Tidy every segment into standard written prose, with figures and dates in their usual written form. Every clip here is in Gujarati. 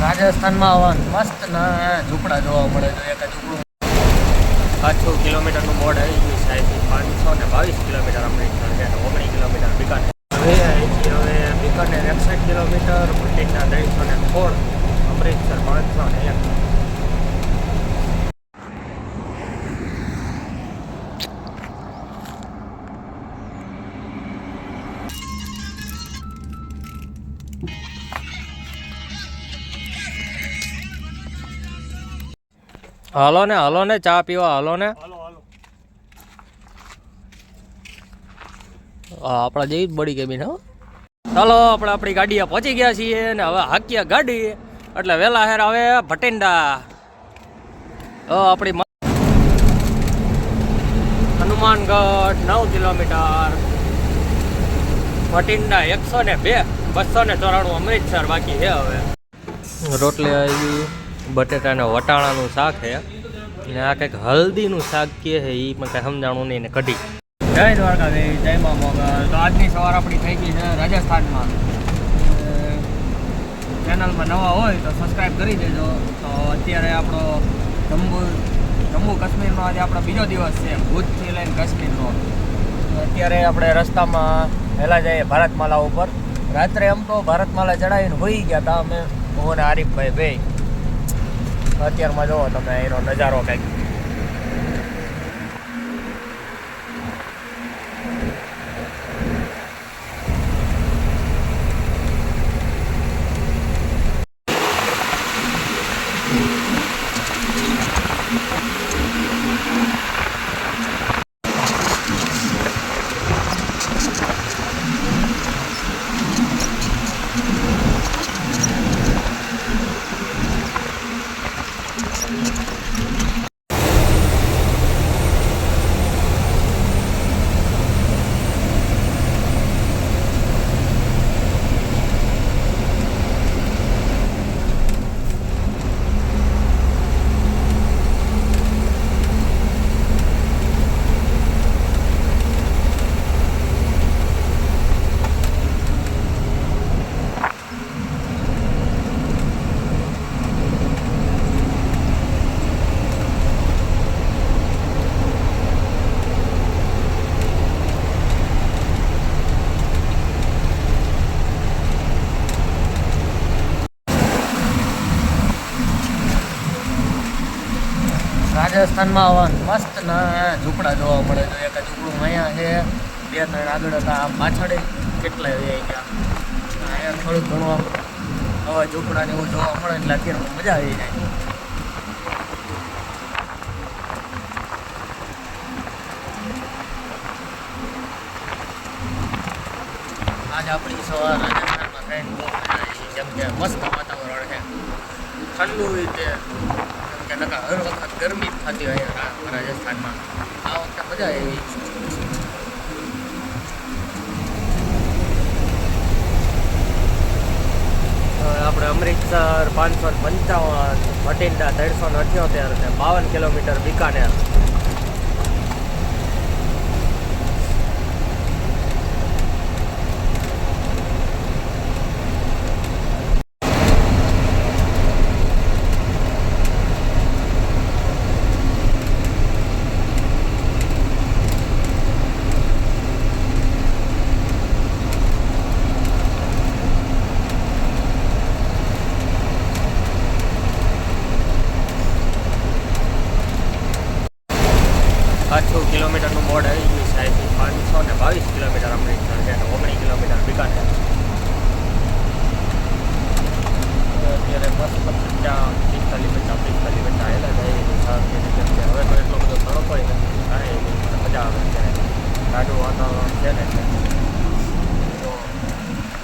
રાજસ્થાનમાં આવવાનું મસ્ત ના ઝૂંપડા જોવા મળે તો એક ઝૂંપડું 5 કિલોમીટરનું બોર્ડ આવી ગયું છે. અહીંથી 522 કિલોમીટર અમૃતસર છે, 19 કિલોમીટર બિકાનેર. હવે બિકાનેર 61 કિલોમીટર, ભટિંડા 316, અમૃતસર 501. હાલો ને ચા પીવા હાલો ને. આપણા જેવી જ બડી કેબિન. હો ચાલો આપણે આપણી ગાડીએ પહોંચી ગયા છીએ ને હવે હાકીએ ગાડી એટલે વહેલા હેર આવે ભટિંડા. આપણી હનુમાનગઢ 9 કિલોમીટર, ભટિંડા 102, 294 અમૃતસર બાકી છે. હવે રોટલી આવી, બટેટાના વટાણાનું શાક છે ને આ કંઈક હલ્દીનું શાક કે છે એ પણ કંઈ સમજાણું નહીં ને કઢી. જય દ્વારકાધીશ, જય મા મોગલ. તો આજની સવાર આપણી થઈ ગઈ છે રાજસ્થાનમાં. ચેનલમાં નવા હોય તો સબસ્ક્રાઈબ કરી દેજો. તો અત્યારે આપણો જમ્મુ કાશ્મીરનો આજે આપણો બીજો દિવસ છે, ભુજથી લઈને કાશ્મીરનો. અત્યારે આપણે રસ્તામાં વહેલા જઈએ ભારતમાલા ઉપર. રાત્રે એમ તો ભારતમાલા ચડાવીને હોઈ ગયા હતા અમે, હું અને આરીફભાઈ બે. અત્યારમાં જુઓ તમે એનો નજારો કંઈક. રાજસ્થાનમાં આવવાનું મસ્ત ના ઝૂંપડા જોવા મળે તો એક ઝૂંપડું અહીંયા છે, 2-3 આગળ હતા, આમ પાછળ કેટલા ગયા. અહીંયા થોડુંક ઘણું આમ હવે ઝૂંપડાને એવું જોવા મળે એટલે અત્યારે મજા આવી જાય. આજ આપણી સવાર રાજસ્થાનમાં થઈને બહુ મજા આવી, જેમ કે મસ્ત વાતાવરણ છે, ઠંડુ રીતે. કે નકા હર વખત ગરમી જ થતી હોય રાજસ્થાનમાં, આ વખતે મજા આવી. આપણે અમૃતસર 555, ભટિંડા 378 ને 52 કિલોમીટર બિકાનેર. કિલોમીટરનું બોર્ડ આવી ગયું છે. અહીંથી 522 કિલોમીટર અમૃતસર છે, 19 કિલોમીટર બિકાનેર. અત્યારે બસ 45 હેલા જાય કેમ કે હવે તો એટલો બધો તડકો નથી, કાંઈ મજા આવે છે, ઠાડું વાતાવરણ છે ને. તો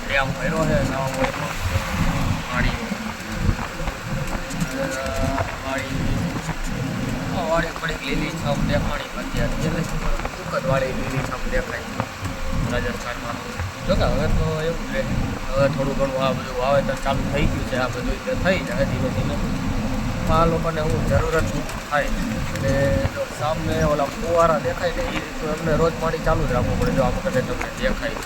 ડેમ ભર્યો છે નવો એટલો વાળી થોડીક લીલી છમ દેખાણી. અત્યારે વાળી લીલી છમ દેખાય રાજસ્થાનમાં. જોકે હવે તો એવું છે, હવે થોડું ઘણું આ બધું વાવેતર ચાલુ થઈ ગયું છે, આ બધું થઈ જાય ધીમે ધીમે. આ લોકોને હું જરૂરત થાય એટલે જો સામે ઓલા ફુવારા દેખાય ને એ રીતનું એમને રોજ પાણી ચાલુ જ રાખવું પડે. જો આપણે તમને દેખાય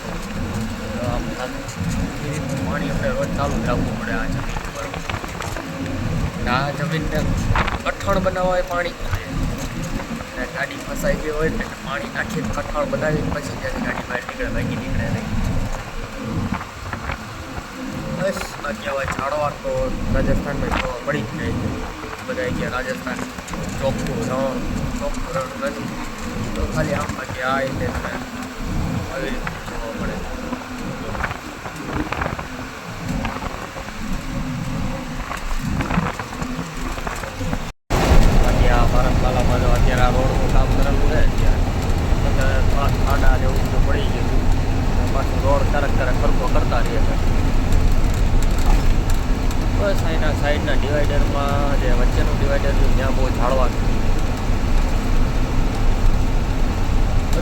આમ એ રીતનું પાણી અમને રોજ ચાલુ જ રાખવું પડે આ જમીન પર. આ જમીનને કઠણ બનાવવા હોય પાણી અને ગાડી ફસાઈ ગઈ હોય ને પાણી નાખીને કઠણ બનાવીને પછી ત્યાંથી ગાડી બહાર નીકળે ભાગી નીકળે નહીં. બસ બાકી હવે ઝાડવા તો રાજસ્થાનમાં જોવા પડી જ જાય છે. બધા ગયા રાજસ્થાન ચોખ્ખું રણ નથી તો ખાલી આમ બાકી આ રીતે તમે આવી રીતે જોવા મળે. બાકી આ ભારતમાલામાં જો અત્યારે આ રોડનું કામ કરેલું છે અત્યારે થોડાક ખાડા જેવું બધું પડી ગયું પાછું રોડ ક્યારેક ખરખો કરતા રહીએ છે. બસ અહીંના સાઈડના ડિવાઈડરમાં જે વચ્ચેનું ડિવાઈડર છે ત્યાં બહુ ઝાડવા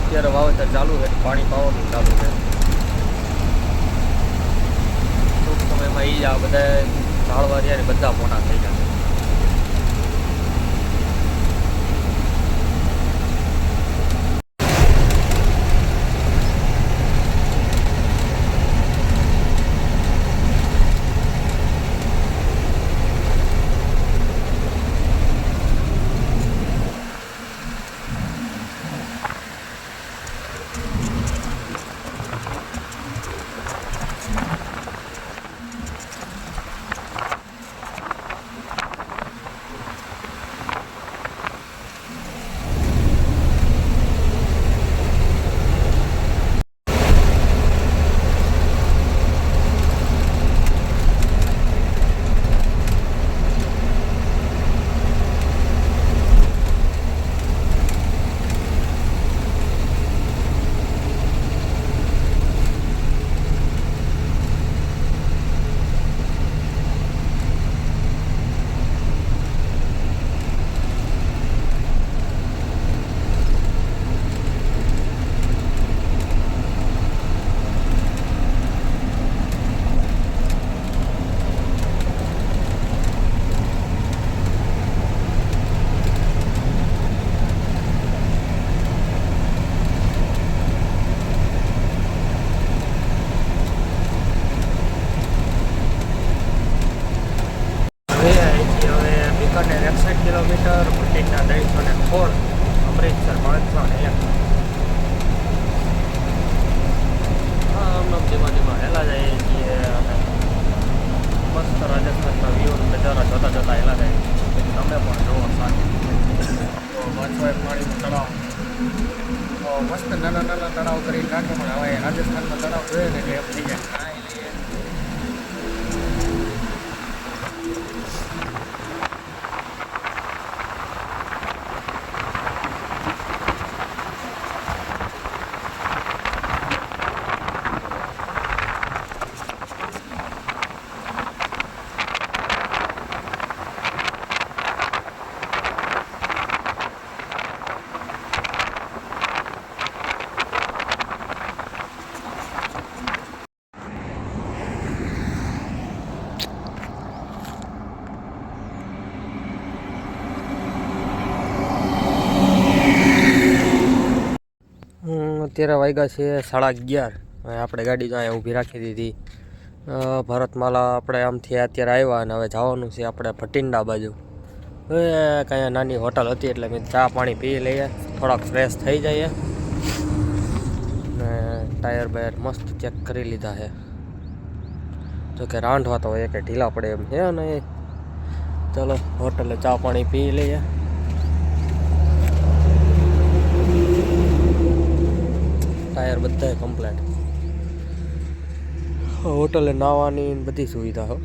અત્યારે વાવેતર ચાલુ છે, પાણી પાવાનું ચાલુ છે. ટૂંક સમયમાં એ જ આ બધા ઝાડવા રહ્યા ને બધા મોટા થઈ જશે. બીકાનેર 61 કિલોમીટર, બુટિંગના 316, અમૃતસર 501. આમ ધીમા ધીમા હેલા જાય છીએ અને મસ્ત રાજસ્થાનના વ્યૂ નજારા જોતા જોતા હેલા જાય. તમે પણ જોવો સાથે. તો પાછો એક પાણીનું તળાવ, તો મસ્ત નાના નાના તળાવ કરી નાખે પણ હવે રાજસ્થાનમાં તળાવ જોઈએ ને એટલે એમ થઈ જાય કાંઈ લઈએ. અત્યારે વાગ્યા છે 11:30. હવે આપણે ગાડી તો અહીંયા ઊભી રાખી દીધી. ભારતમાલા આપણે આમથી અત્યારે આવ્યા અને હવે જવાનું છે આપણે ભટિંડા બાજુ. હવે કાંઈ નાની હોટલ હતી એટલે મેં ચા પાણી પી લઈએ, થોડાક ફ્રેશ થઈ જઈએ ને ટાયર બાયર મસ્ત ચેક કરી લીધા છે. જોકે રાંધવા તો એક ઢીલા પડે એમ છે ને. ચાલો હોટલે ચા પાણી પી લઈએ. ટાયર બધા કમ્પ્લેટ. હોટલે નાહવાની બધી સુવિધા હો.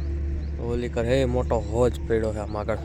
ઓલી કર હે મોટો હોજ પડ્યો છે આમ આગળ.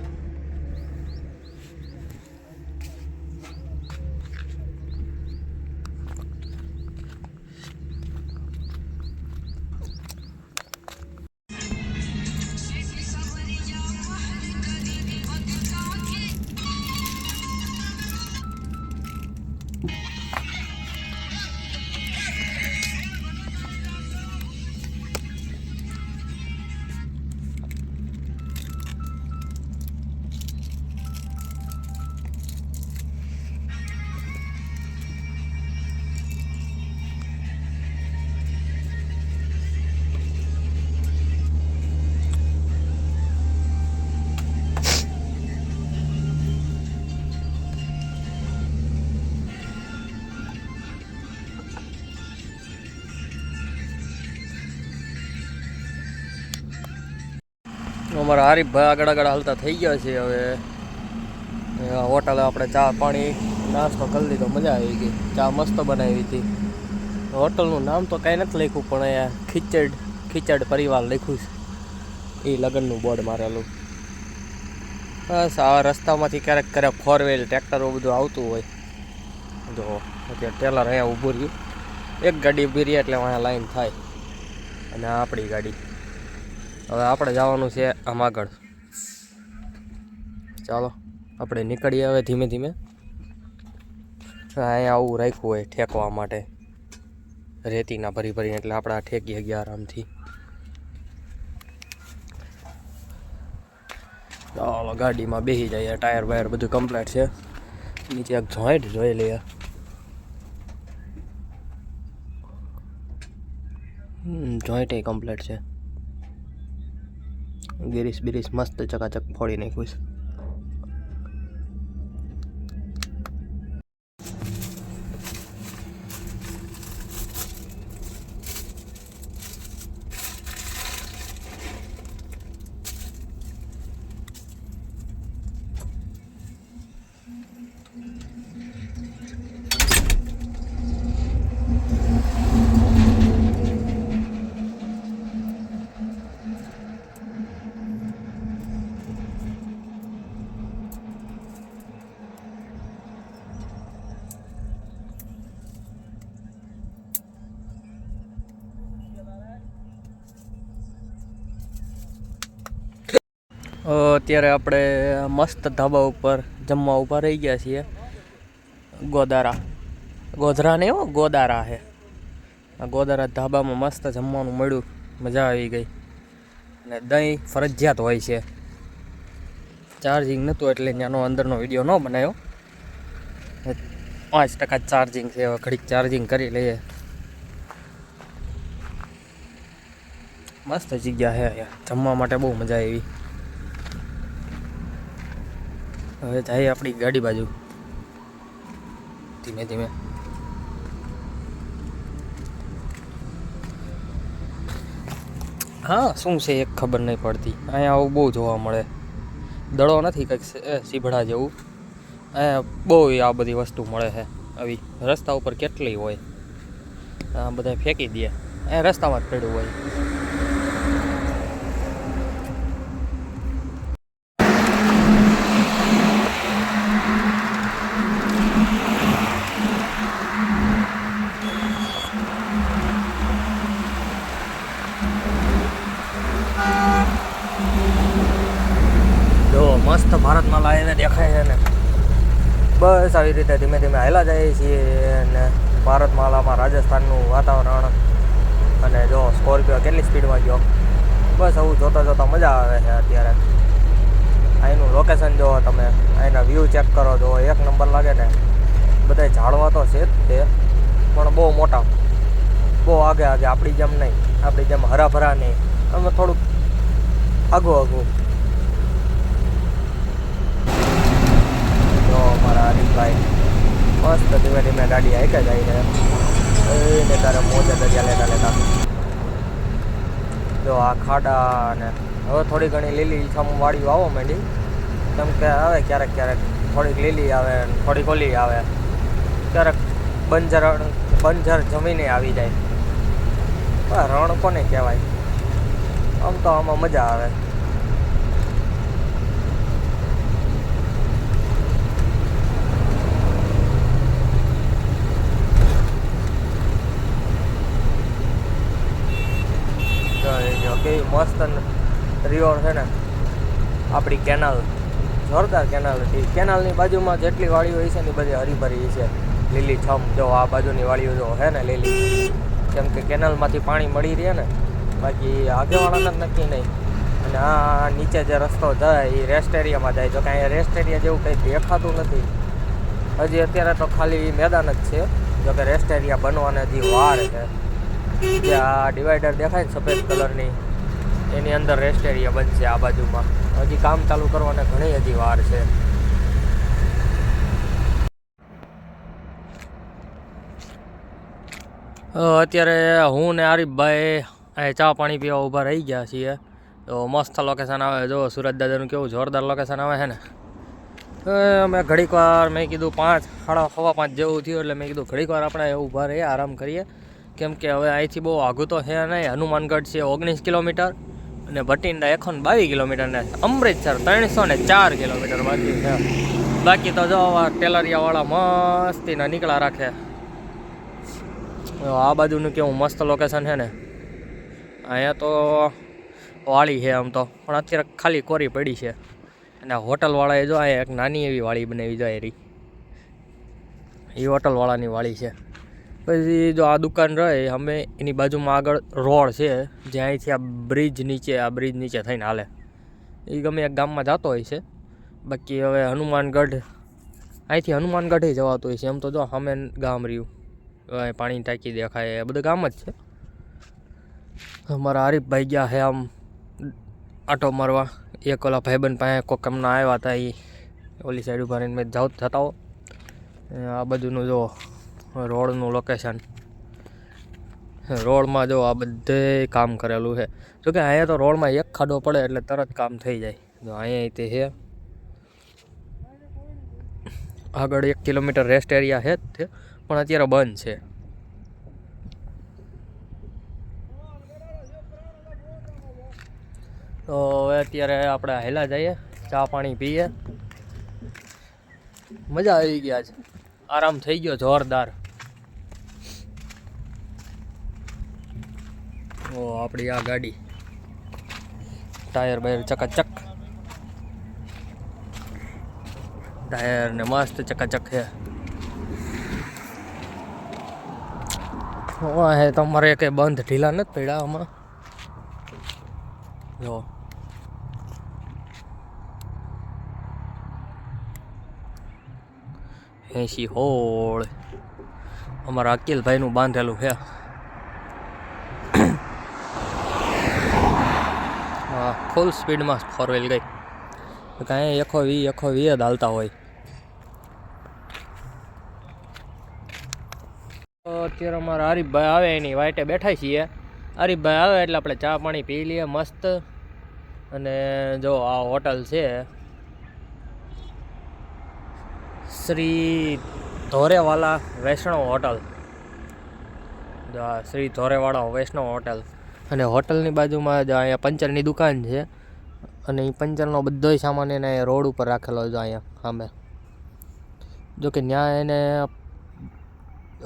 અમારા હરીફભાઈ આગળ આગળ હાલતા થઈ ગયા છે. હવે હોટલે આપણે ચા પાણી નાસ્તો કરી લીધો, મજા આવી ગઈ. ચા મસ્ત બનાવી હતી. હોટલનું નામ તો કાંઈ નથી લખ્યું, પણ અહીંયા ખીચડ પરિવાર લખ્યું છે. એ લગ્નનું બોર્ડ મારેલું. બસ આ રસ્તામાંથી ક્યારેક ક્યારેક 4 વ્હીલ ટ્રેક્ટરો બધું આવતું હોય. જો અત્યારે ટેલર અહીંયા ઊભું રહ્યું. એક ગાડી ઊભી રહી એટલે અહીંયા લાઈન થાય. અને આ આપણી ગાડી. હવે આપણે જવાનું છે આમ આગળ. ચાલો આપણે નીકળીએ હવે ધીમે ધીમે. અહીંયા આવું રાખ્યું હોય ઠેકવા માટે, રેતીના ભરીને, એટલે આપણે આ ઠેકી ગયા આરામથી. ચાલો ગાડીમાં બેસી જઈએ. ટાયર વાયર બધું કમ્પ્લીટ છે. નીચે એક જોઈન્ટ જોઈ લઈએ. જોઈન્ટ એ કમ્પ્લીટ છે. ગિરીશ બિરીશ મસ્ત ચકાચક ફોડી નાખ્યું છે. અત્યારે આપણે મસ્ત ધાબા ઉપર જમવા ઊભા રહી ગયા છીએ. ગોધરા ને ગોદારા છે. આ ગોદારા ધાબામાં મસ્ત જમવાનું મળ્યું, મજા આવી ગઈ. અને દહીં ફરજિયાત હોય છે. ચાર્જિંગ નહોતું એટલે ત્યાંનો અંદરનો વિડીયો ન બનાવ્યો. 5% ચાર્જિંગ છે. હવે ઘડીક ચાર્જિંગ કરી લઈએ. મસ્ત જગ્યા છે. જમવા માટે બહુ મજા આવી. હવે જઈએ આપણી ગાડી બાજુ ધીમે ધીમે. હા શું છે એક ખબર નહીં પડતી. અહીંયા આવું બહુ જોવા મળે. દડો નથી કંઈક સીભડા જેવું. અહીંયા બહુ આ બધી વસ્તુ મળે છે. આવી રસ્તા ઉપર કેટલી હોય. આ બધા ફેંકી દે. અહીંયા રસ્તામાં જ પડ્યું હોય. મસ્ત ભારતમાં લાવીને દેખાય છે ને. બસ આવી રીતે ધીમે ધીમે હાલા જઈએ છીએ. અને ભારતમાલામાં રાજસ્થાનનું વાતાવરણ. અને જો સ્કોર્પિયો કેટલી સ્પીડમાં ગયો. બસ આવું જોતા જોતા મજા આવે છે. અત્યારે અહીંનું લોકેશન જુઓ તમે, અહીંના વ્યૂ ચેક કરો. જો એક નંબર લાગે ને. બધા ઝાડવા તો છે જ તે, પણ બહુ મોટા, બહુ આગે આપણી જેમ નહીં. આપણી જેમ હરાભરા નહીં. અમે થોડુંક આગું મારા હરીફભાઈ મસ્ત ધીમે ધીમે ગાડી હાઈકે જાય છે. એને તારે મોજે દરિયા લેતા જો આ ખાડા. અને હવે થોડી ઘણી લીલી છમ વાળીઓ આવવા માંડી. કેમ કે આવે ક્યારેક ક્યારેક થોડીક લીલી આવે, થોડીક ઓલી આવે. ક્યારેક બંજર જમીને આવી જાય. રણ કોને કહેવાય. આમ તો આમાં મજા આવે. કેવી મસ્ત રિવર છે ને આપણી કેનાલ. જોરદાર કેનાલ હતી. કેનાલની બાજુમાં જેટલી વાડીઓ હોય છે ને બધી હરીભરી છે. લીલી છમ. જો આ બાજુની વાડીઓ જો છે ને લીલી. કેમ કે કેનાલમાંથી પાણી મળી રહે ને. બાકી આગેવાળાને નક્કી નહીં. અને આ નીચે જે રસ્તો જાય એ રેસ્ટ એરિયામાં જાય. જો કે અહીંયા રેસ્ટ એરિયા જેવું કંઈ દેખાતું નથી હજી. અત્યારે તો ખાલી મેદાન જ છે. જો કે રેસ્ટ એરિયા બનવાને હજી વાર છે. જે આ ડિવાઈડર દેખાય ને સફેદ કલરની, એની અંદર રેસ્ટ એરિયા બનશે આ બાજુમાં. હજી કામ ચાલુ કરવાને ઘણી હજી વાર છે. અત્યારે હું ને આરીફભાઈ અહીં ચા પાણી પીવા ઊભા રહી ગયા છીએ. તો મસ્ત લોકેશન આવે. જો સુરત દાદાનું કેવું જોરદાર લોકેશન આવે છે ને. અમે ઘડીક વાર મેં કીધું 5:30 જેવું થયું એટલે મેં કીધું ઘડીક વાર આપણે ઊભા રહીએ, આરામ કરીએ. કેમ કે હવે અહીંથી બહુ આઘું તો છે નહીં. હનુમાનગઢ છે 19 કિલોમીટર અને ભટિંડા 122 કિલોમીટર ને અમૃતસર 304 કિલોમીટર બાકી છે. બાકી તો જો ટેલરિયાવાળા મસ્તીના નીકળા રાખે. આ બાજુનું કેવું મસ્ત લોકેશન છે ને. અહીંયા તો વાળી છે આમ તો, પણ અત્યારે ખાલી કોરી પડી છે. અને હોટલવાળાએ જો અહીંયા એક નાની એવી વાળી બનાવી જાય રહી, એ હોટલવાળાની વાળી છે. પછી જો આ દુકાન રહે અમે એની બાજુમાં આગળ રોડ છે, જે અહીંથી આ બ્રિજ નીચે થઈને હાલે. એ ગમે એક ગામમાં જતો હોય છે. બાકી હવે હનુમાનગઢ, અહીંથી હનુમાનગઢે જવાતું હોય છે. એમ તો જો સામે ગામ રહ્યું, પાણીની ટાંકી દેખાય, એ બધું ગામ જ છે. અમારા હરીફભાઈ ગયા છે આમ આટો મારવા. એક ઓલા ભાઈબંધ પાસે કોક એમના આવ્યા હતા, એ ઓલી સાઈડ ઉભા રહીને મેં જતા હો. આ બાજુનું જો રોડનું લોકેશન, રોડમાં જો આ બધે કામ કરેલું છે. જોકે અહીંયા તો રોડમાં એક ખાડો પડે એટલે તરત કામ થઈ જાય. જો અહીંયા તે છે આગળ 1 કિલોમીટર રેસ્ટ એરિયા છે જ તે, પણ અત્યારે બંધ છે. તો હવે અત્યારે આપણે હેલા જઈએ, ચા પાણી પીએ. મજા આવી ગયા છે, આરામ થઈ ગયો જોરદાર. ઓ આપણી આ ગાડી, ટાયર બાયર ચકાચક, ટાયર ને મસ્ત ચકાચક છે. હે તમારે કંઈ બંધ ઢીલા નથી પડ્યા આમાં. જો 80 હોળ અમારા અકિલભાઈનું બાંધેલું છે. હા ફૂલ સ્પીડમાં 4 વ્હીલ ગઈ, કાંઈ 120 જ હાલતા હોય. અત્યારે અમારા હરીફભાઈ આવે એની વાઈટે બેઠા છીએ. હરીફભાઈ આવે એટલે આપણે ચા પાણી પી લઈએ મસ્ત. અને જો આ હોટલ છે શ્રી ધોરેવાલા વૈષ્ણવ હોટલ. જો આ શ્રી ધોરેવાલા વૈષ્ણવ હોટલ. અને હોટલની બાજુમાં જ અહીંયા પંચરની દુકાન છે. અને એ પંચરનો બધોય સામાન એને રોડ ઉપર રાખેલો છે અહીંયા સામે. જોકે ત્યાં એને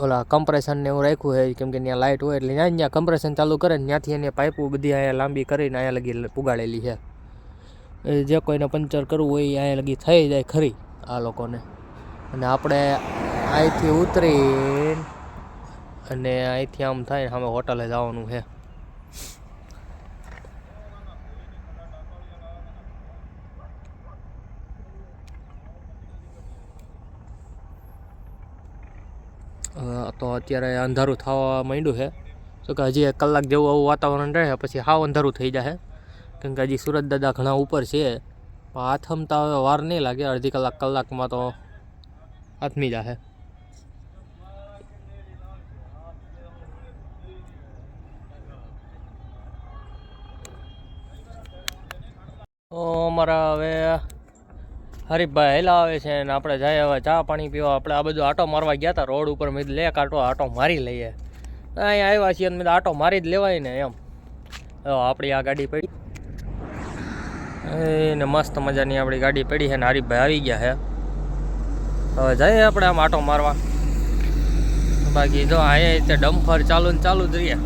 ઓલા કમ્પ્રેશનને એવું રાખ્યું છે, કેમ કે ત્યાં લાઇટ હોય એટલે ત્યાં કમ્પ્રેશન ચાલુ કરે ને ત્યાંથી એને પાઇપો બધી અહીંયા લાંબી કરીને અહીંયા લગી પુગાડેલી છે. જે કોઈને પંચર કરવું હોય એ અહીંયા લગી થઈ જાય ખરી આ લોકોને. અને આપણે અહીંથી ઉતરી અને અહીંથી આમ થાય સામે હોટલે જવાનું છે. તો અત્યારે અંધારું થવા માંડ્યું છે. તો કે હજી 1 કલાક જેવું આવું વાતાવરણ રહે પછી હાવ અંધારું થઈ જાય. કેમ કે હજી સુરત દાદા ઘણા ઉપર છે, પણ આથમતા હવે વાર નહીં લાગે. અડધી કલાકમાં તો આથમી જશે. અમારા હવે હરીફભાઈ હેલા આવે છે ને આપણે જાય હવે ચા પાણી પીવા. આપણે આ બધું આટો મારવા ગયા હતા રોડ ઉપર. મેં લે આટો મારી લઈએ. અહીંયા આવ્યા છીએ મેં આટો મારી જ લેવાય ને એમ. આપણી આ ગાડી પડી એને મસ્ત મજાની આપણી ગાડી પડી છે ને હરીફભાઈ આવી ગયા છે. હવે જઈએ આપણે આમ આટો મારવા. બાકી જો અહીંયા તે ડમ્ફર ચાલુ જ રહીએ.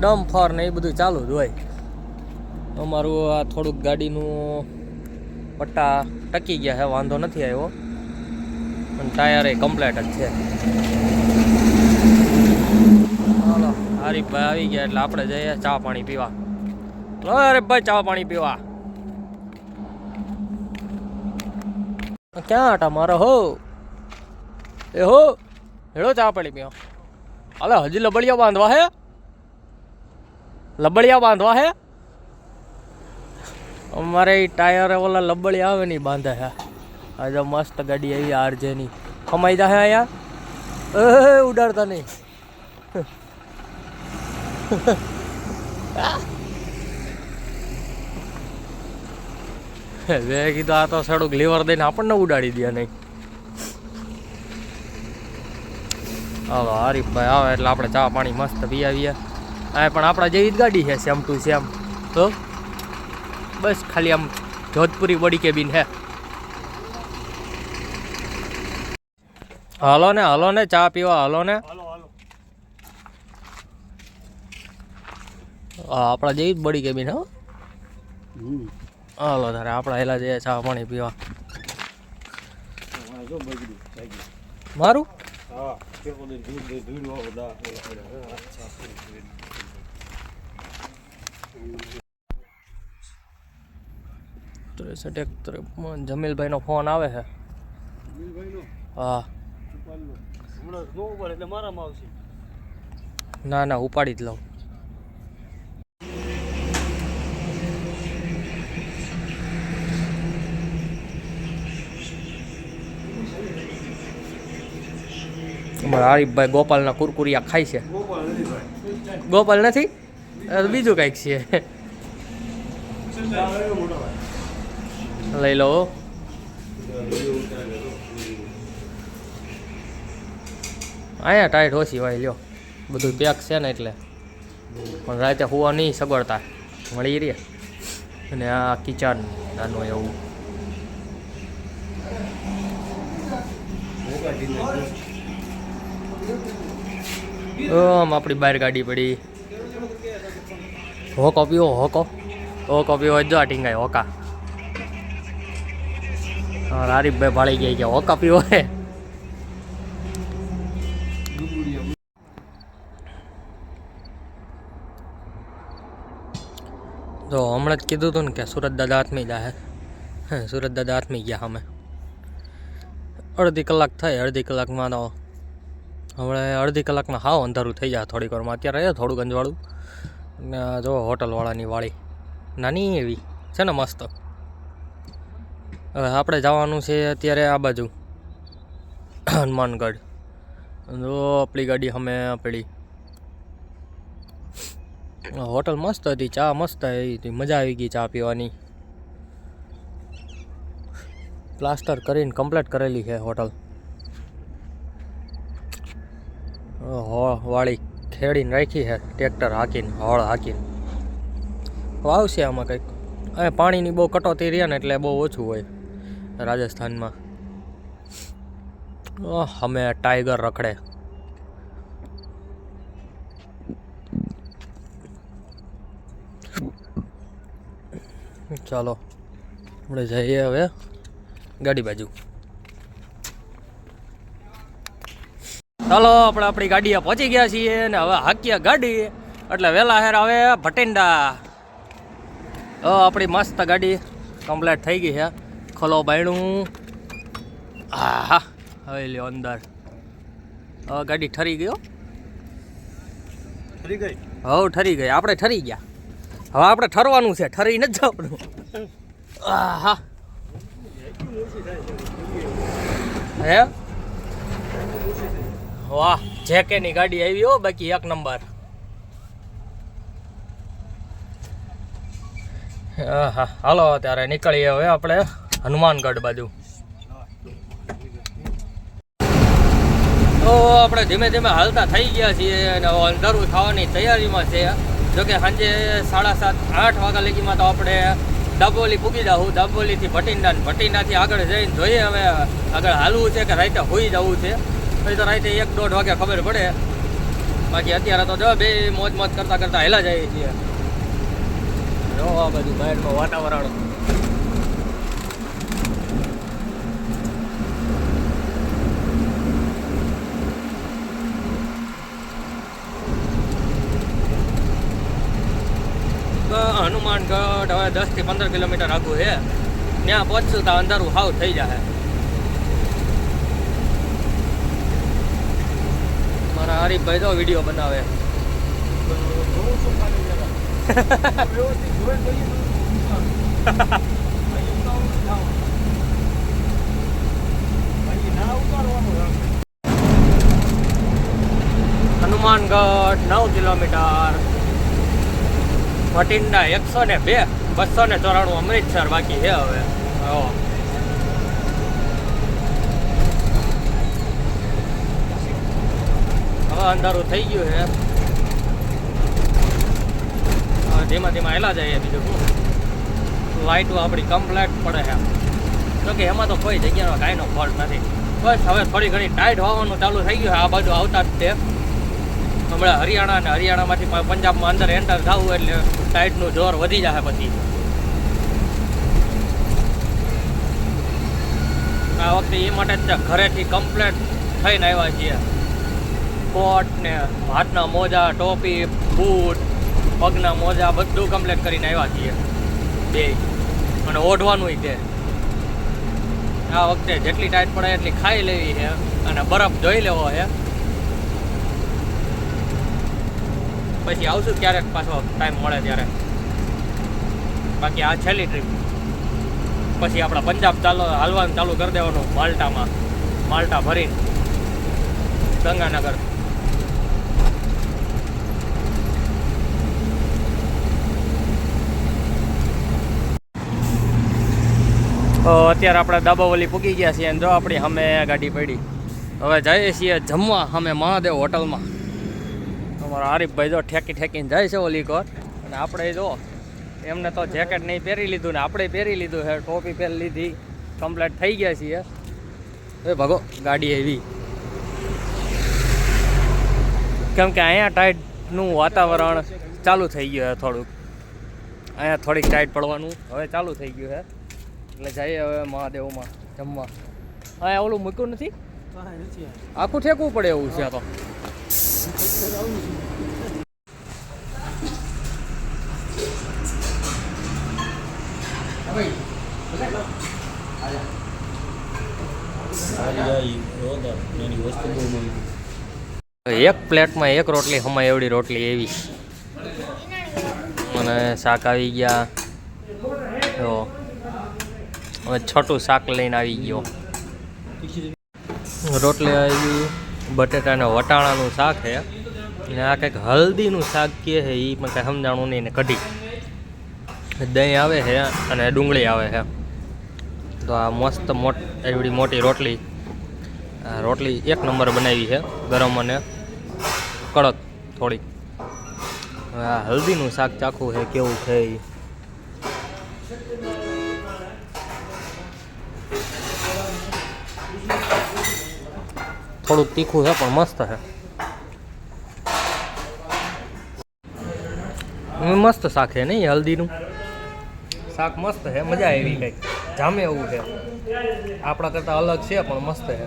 ડમ્ફર ને એ બધું ચાલુ જ હોય. અમારું આ થોડુંક ગાડીનું પટ્ટા ટકી ગયા છે, વાંધો નથી આવ્યો. પણ ટાયર એ કમ્પ્લેટ જ છે. ચાલો હરીફભાઈ આવી ગયા એટલે આપણે જઈએ ચા પાણી પીવા. હરીફભાઈ ચા પાણી પીવા ક્યાં આટા મારો હો એ હો હેડો ચા પાણી પીવા. હાલે હજી લબડિયા બાંધવા હે. અમારે ટાયર ઓલા લબડિયા આવે ને બાંધે છે. આજે મસ્ત ગાડી આવી આરજેની કમાઈ જાય અહીંયા. ઉડાડતા નહીં. મેં કીધું આ તો સડુક લીવર દઈને આપણને ઉડાડી દે નહીં. હાલો હરીફભાઈ આવે એટલે આપણે ચા પાણી મસ્ત પી આવીએ. આ પણ આપણા જેવી જ ગાડી છે, સેમ ટુ સેમ. તો બસ ખાલી આમ જોધપુરી બોડી કેબિન હે. હાલો ને ચા પીવા હાલો ને. હા આપણા જેવી જ બોડી કેબિન હો. હાલો તારે આપણા હેલા જઈએ ચા પાણી પીવા. મારું જમીલભાઈ નો ફોન આવે છે. હા ના ઉપાડી જ લઉં. હરીફભાઈ ગોપાલના કુરકુરિયા ખાય છે. ગોપાલ નથી, બીજું કંઈક છે. લઈ લો. અહીંયા ટાઈટ ઓછી હોય, લ્યો બધું પેક છે ને એટલે. પણ રાતે હોવા નહીં સગવડતા મળી રહે. અને આ કિચન નાનું એવું. આપણી બહાર ગાડી પડી. હોકો પીવો હોકો પીવો જો ટીંગાય હોકા. હરીફભાઈ ભાળી ગયા કે હોકા પીવો હે. તો હમણાં જ કીધું હતું ને કે સુરત દાદા આત્મી જાય. સુરત દાદા આત્મી ગયા અમે. અડધી કલાક થાય. અડધી કલાકમાં તો હવે અડધી કલાકમાં હાવ અંધારું થઈ જાય થોડીક વારમાં. અત્યારે થોડુંક અંજવાળું ને જો હોટલવાળાની વાળી નાની એવી છે ને મસ્ત. હવે આપણે જવાનું છે અત્યારે આ બાજુ હનુમાનગઢ. જો આપણી ગાડી અમે પડી. હોટલ મસ્ત હતી, ચા મસ્ત હતી, મજા આવી ગઈ ચા પીવાની. પ્લાસ્ટર કરીને કમ્પ્લીટ કરેલી છે હોટલ. વાળી ખેડીને રાખી છે, ટ્રેક્ટર હાકીને હળ હાકીને. વાવશે આમાં કંઈક. અહીંયા પાણીની બહુ કટોતી રહે ને એટલે બહુ ઓછું હોય રાજસ્થાનમાં. અમે ટાઈગર રખડે. ચાલો આપણે જઈએ હવે ગાડી બાજુ. ચાલો આપણે આપણી ગાડીએ પહોંચી ગયા છીએ ને હવે હાકીએ ગાડી. એટલે વહેલા હેર આવે ભટિંડા. આપણી મસ્ત ગાડી કમ્પ્લીટ થઈ ગઈ છે. ખોલો બાયણું. હા હવે લ્યો અંદર. હવે ગાડી ઠરી ગયો. ઠરી ગઈ? હવ ઠરી ગઈ. આપણે ઠરી ગયા. હવે આપણે ઠરવાનું છે, ઠરી નથી જવાનું. હા હે વાહ જેકેની ગાડી આવી હો. બાકી એક નંબર. હા હાલો ત્યારે નીકળીએ હવે આપણે હનુમાનગઢ બાજુ. તો આપણે ધીમે ધીમે હાલતા થઈ ગયા છીએ અને અંધારું ખાવાની તૈયારીમાં છે. જોકે સાંજે 7:30-8 વાગ્યા લગીમાં તો આપણે દાબોલી પૂગી જાઉં. દાબોલીથી ભટિંડાથી આગળ જઈને જોઈએ હવે આગળ હાલવું છે કે રાતે હોઈ જવું છે. પછી તો રાતે 1-1.5 વાગે ખબર પડે. બાકી અત્યારે તો જો બે મોજ કરતા હેલા જઈએ છીએ. જો આ બધું બહારનું વાતાવરણ. હનુમાનગઢ હવે 10-15 કિલોમીટર આગું છે. ત્યાં પહોંચશું તો અંધારું હાવ થઈ જાય. મારા હરીફભાઈ તો વિડીયો બનાવે. હનુમાનગઢ 9 કિલોમીટર. ભટિંડા 102. 294 અમૃતસર બાકી છે હવે. હવે અંધારું થઈ ગયું છે. હવે ધીમા ધીમા હેલા જાય. બીજું લાઇટો આપણી કમ્પ્લેટ પડે છે. જોકે એમાં તો કોઈ જગ્યાનો કાંઈનો ફોલ્ટ નથી. બસ હવે થોડી ઘણી ટાઈટ હોવાનું ચાલુ થઈ ગયું છે આ બાજુ આવતા જ તે. હમણાં હરિયાણા અને હરિયાણામાંથી પંજાબમાં અંદર એન્ટર થવું એટલે ટાઈટનું જોર વધી જશે. પછી આ વખતે એ માટે જ ઘરેથી કમ્પ્લેટ થઈને આવ્યા છીએ. કોટ ને હાથના મોજા, ટોપી, બૂટ, પગના મોજા બધું કમ્પ્લેટ કરીને આવ્યા છીએ બે. અને ઓઢવાનું તે આ વખતે જેટલી ટાઈટ પડે એટલી ખાઈ લેવી છે અને બરફ જોઈ લેવો છે. પછી આવશું ક્યારેક પાછો ટાઈમ મળે ત્યારે. બાકી આ છેલ્લી ટ્રીપ. પછી આપણા પંજાબ હાલવાનું ચાલુ કરી દેવાનું માલ્ટામાં. માલ્ટા ભરી ગંગાનગર. અત્યારે આપણે દાબાવલી પૂગી ગયા છીએ. જો આપણી સામે ગાડી પડી. હવે જઈએ છીએ જમવા સામે મહાદેવ હોટલમાં. અમારા આરીફભાઈ જો ઠેકીને જાય છે ઓલી કોર. અને આપણે જો એમને તો જેકેટ નહીં પહેરી લીધું ને આપણે પહેરી લીધું છે. ટોપી પહેરી લીધી. કમ્પ્લીટ થઈ ગયા છીએ. એ ભાગો ગાડી એવી. કેમ કે અહીંયા ટાઈટનું વાતાવરણ ચાલુ થઈ ગયું છે થોડુંક. અહીંયા થોડીક ટાઈટ પડવાનું હવે ચાલુ થઈ ગયું છે. એટલે જઈએ હવે મહાદેવમાં જમવા. હા ઓલું મૂક્યું નથી. આખું ઠેકવું પડે એવું છે તો. એક પ્લેટમાં એક રોટલી હમાય એવડી રોટલી એવી. અને શાક આવી ગયા. તો હવે છોટું શાક લઈને આવી ગયો. રોટલી આવી. બટેટા અને વટાણાનું શાક છે. ને આ કંઈક હલ્દીનું શાક કહે છે. એ પણ કંઈ સમજાણું નહીં. ને કઢી, દહીં આવે છે અને ડુંગળી આવે છે. તો આ મસ્ત એવડી મોટી રોટલી. રોટલી એક નંબર બનાવી છે. ગરમ અને કડક થોડીક. હવે આ હલ્દીનું શાક ચાખવું છે કેવું છે. થોડુંક તીખું છે પણ મસ્ત છે. મસ્ત શાક છે નહીં. હલ્દીનું શાક મસ્ત છે. મજા આવી કંઈક જામે એવું છે. આપણા કરતાં અલગ છે પણ મસ્ત છે.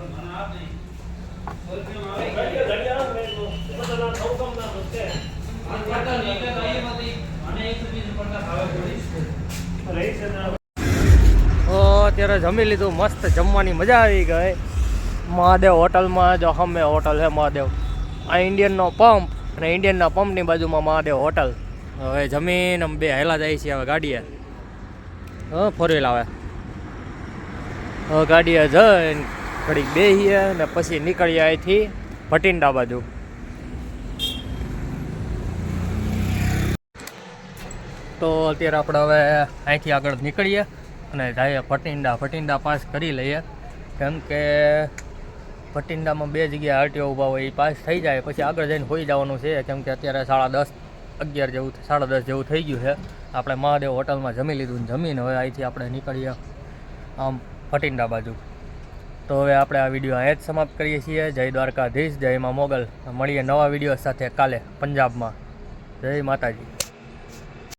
અત્યારે જમી લીધું. મસ્ત જમવાની મજા આવી ગઈ. મહાદેવ હોટલમાં જો સામે હોટલ છે મહાદેવ. આ ઇન્ડિયનનો પંપ અને ઇન્ડિયનના પંપની બાજુમાં મહાદેવ હોટલ. હવે જમીન અમે બે હેલા જાય છીએ હવે ગાડીએ. ફોર વ્હીલ આવે. હવે ગાડીએ જઈને ઘડીક બેસીએ ને પછી નીકળીએ અહીંથી ભટિંડા બાજુ. તો અત્યારે આપણે હવે અહીંથી આગળ નીકળીએ અને જઈએ ભટિંડા પાસ કરી લઈએ. કેમ કે ભટિંડામાં બે જગ્યાએ આરટીઓ ઊભા હોય. એ પાસ થઈ જાય પછી આગળ જઈને હોઈ જવાનું છે. કેમ કે અત્યારે 10:30 જેવું 10:30 જેવું થઈ ગયું છે. આપણે મહાદેવ હોટલમાં જમી લીધું. જમીને હવે અહીંથી આપણે નીકળીએ આમ ભટિંડા બાજુ. તો હવે આપણે આ વિડીયો અહીંયા જ સમાપ્ત કરીએ છીએ. જય દ્વારકાધીશ, જય મા મોગલ. મળીએ નવા વિડીયો સાથે કાલે પંજાબમાં. જય માતાજી.